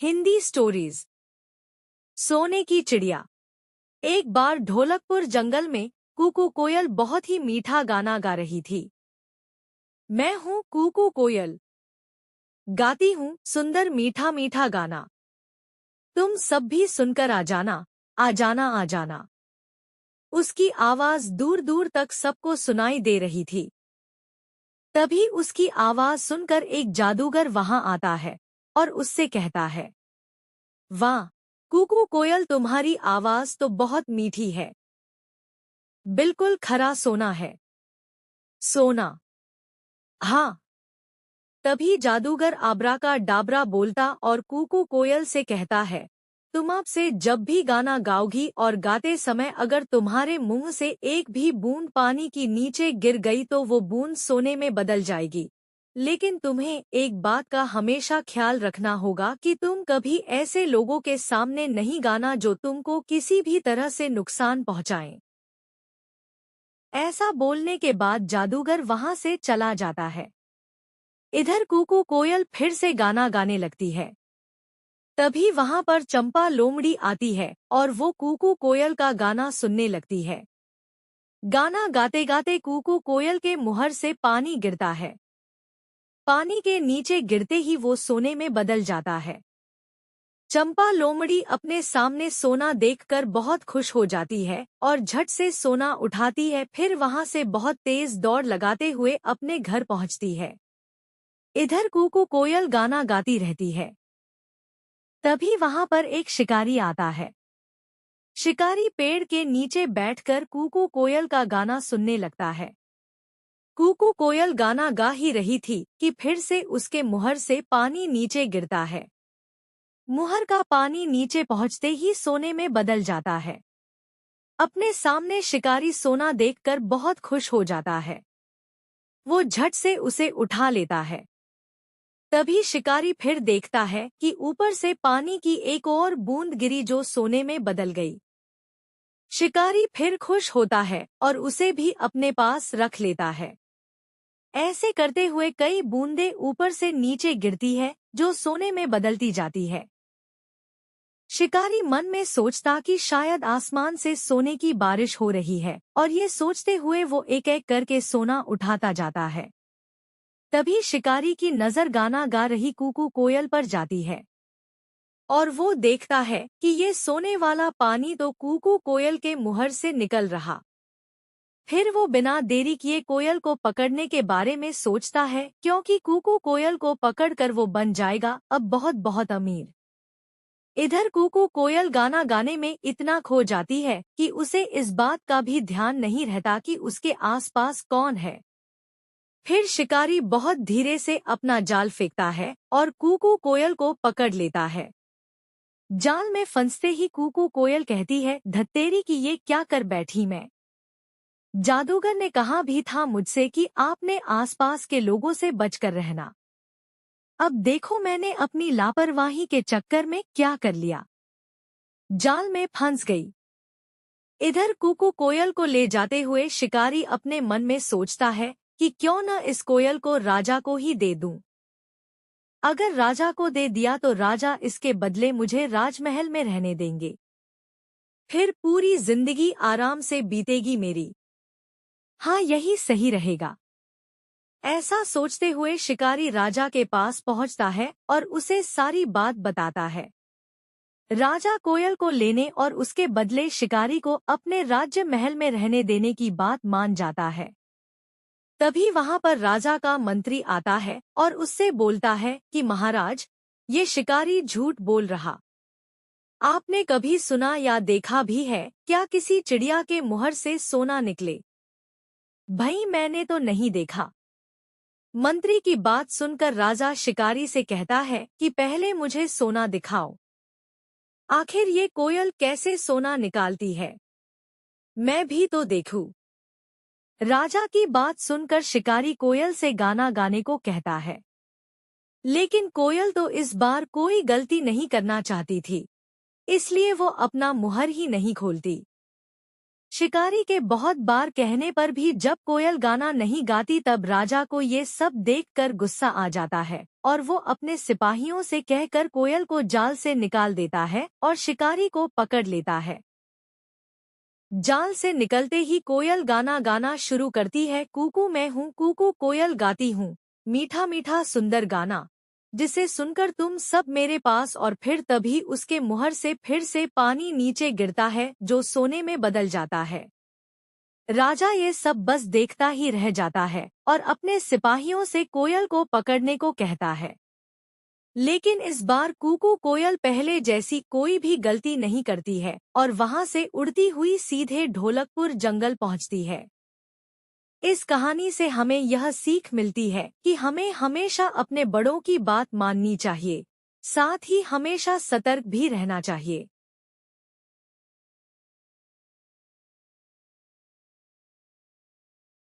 Hindi stories. सोने की चिड़िया। एक बार ढोलकपुर जंगल में कूकू कोयल बहुत ही मीठा गाना गा रही थी। मैं हूँ कूकू कोयल, गाती हूँ सुंदर मीठा मीठा गाना। तुम सब भी सुनकर आ जाना, आ जाना, आ जाना। उसकी आवाज दूर दूर तक सबको सुनाई दे रही थी। तभी उसकी आवाज सुनकर एक जादूगर वहां आता है और उससे कहता है, वाह कूकू कोयल, तुम्हारी आवाज तो बहुत मीठी है, बिल्कुल खरा सोना है। सोना? हाँ। तभी जादूगर आब्रा का डाबरा बोलता और कूकू कोयल से कहता है, तुम अब से जब भी गाना गाओगी और गाते समय अगर तुम्हारे मुंह से एक भी बूंद पानी की नीचे गिर गई तो वो बूंद सोने में बदल जाएगी। लेकिन तुम्हें एक बात का हमेशा ख्याल रखना होगा कि तुम कभी ऐसे लोगों के सामने नहीं गाना जो तुमको किसी भी तरह से नुकसान पहुंचाएं। ऐसा बोलने के बाद जादूगर वहां से चला जाता है। इधर कूकू कोयल फिर से गाना गाने लगती है। तभी वहां पर चंपा लोमड़ी आती है और वो कूकू कोयल का गाना सुनने लगती है। गाना गाते गाते कूकू कोयल के मुहर से पानी गिरता है। पानी के नीचे गिरते ही वो सोने में बदल जाता है। चंपा लोमड़ी अपने सामने सोना देखकर बहुत खुश हो जाती है और झट से सोना उठाती है, फिर वहां से बहुत तेज दौड़ लगाते हुए अपने घर पहुंचती है। इधर कूकू कोयल गाना गाती रहती है। तभी वहां पर एक शिकारी आता है। शिकारी पेड़ के नीचे बैठकर कूकू कोयल का गाना सुनने लगता है। कूकू कोयल गाना गा ही रही थी कि फिर से उसके मुहर से पानी नीचे गिरता है। मुहर का पानी नीचे पहुंचते ही सोने में बदल जाता है। अपने सामने शिकारी सोना देखकर बहुत खुश हो जाता है। वो झट से उसे उठा लेता है। तभी शिकारी फिर देखता है कि ऊपर से पानी की एक और बूंद गिरी जो सोने में बदल गई। शिकारी फिर खुश होता है और उसे भी अपने पास रख लेता है। ऐसे करते हुए कई बूंदें ऊपर से नीचे गिरती है जो सोने में बदलती जाती है। शिकारी मन में सोचता कि शायद आसमान से सोने की बारिश हो रही है और ये सोचते हुए वो एक एक करके सोना उठाता जाता है। तभी शिकारी की नजर गाना गा रही कूकू कोयल पर जाती है और वो देखता है कि ये सोने वाला पानी तो कूकू कोयल के मुहर से निकल रहा। फिर वो बिना देरी किए कोयल को पकड़ने के बारे में सोचता है, क्योंकि कूकू कोयल को पकड़कर वो बन जाएगा अब बहुत बहुत अमीर। इधर कूकू कोयल गाना गाने में इतना खो जाती है कि उसे इस बात का भी ध्यान नहीं रहता कि उसके आसपास कौन है। फिर शिकारी बहुत धीरे से अपना जाल फेंकता है और कूकू कोयल को पकड़ लेता है। जाल में फंसते ही कूकू कोयल कहती है, धत्तेरी की ये क्या कर बैठी मैं। जादूगर ने कहा भी था मुझसे कि आपने आसपास के लोगों से बचकर रहना। अब देखो मैंने अपनी लापरवाही के चक्कर में क्या कर लिया। जाल में फंस गई। इधर कूकू कोयल को ले जाते हुए शिकारी अपने मन में सोचता है कि क्यों न इस कोयल को राजा को ही दे दूं। अगर राजा को दे दिया तो राजा इसके बदले मुझे राजमहल में रहने देंगे। फिर पूरी जिंदगी आराम से बीतेगी मेरी। हाँ, यही सही रहेगा। ऐसा सोचते हुए शिकारी राजा के पास पहुंचता है और उसे सारी बात बताता है। राजा कोयल को लेने और उसके बदले शिकारी को अपने राज्य महल में रहने देने की बात मान जाता है। तभी वहां पर राजा का मंत्री आता है और उससे बोलता है कि महाराज, ये शिकारी झूठ बोल रहा। आपने कभी सुना या देखा भी है क्या किसी चिड़िया के मुहर से सोना निकले? भाई मैंने तो नहीं देखा। मंत्री की बात सुनकर राजा शिकारी से कहता है कि पहले मुझे सोना दिखाओ। आखिर ये कोयल कैसे सोना निकालती है, मैं भी तो देखूं। राजा की बात सुनकर शिकारी कोयल से गाना गाने को कहता है। लेकिन कोयल तो इस बार कोई गलती नहीं करना चाहती थी, इसलिए वो अपना मुहर ही नहीं खोलती। शिकारी के बहुत बार कहने पर भी जब कोयल गाना नहीं गाती तब राजा को ये सब देखकर गुस्सा आ जाता है और वो अपने सिपाहियों से कहकर कोयल को जाल से निकाल देता है और शिकारी को पकड़ लेता है। जाल से निकलते ही कोयल गाना गाना शुरू करती है, कूकू मैं हूँ कूकू कोयल गाती हूँ, मीठा मीठा सुंदर गाना, जिसे सुनकर तुम सब मेरे पास। और फिर तभी उसके मुहर से फिर से पानी नीचे गिरता है जो सोने में बदल जाता है। राजा ये सब बस देखता ही रह जाता है और अपने सिपाहियों से कोयल को पकड़ने को कहता है। लेकिन इस बार कूकू कोयल पहले जैसी कोई भी गलती नहीं करती है और वहां से उड़ती हुई सीधे ढोलकपुर जंगल पहुंचती है। इस कहानी से हमें यह सीख मिलती है कि हमें हमेशा अपने बड़ों की बात माननी चाहिए, साथ ही हमेशा सतर्क भी रहना चाहिए।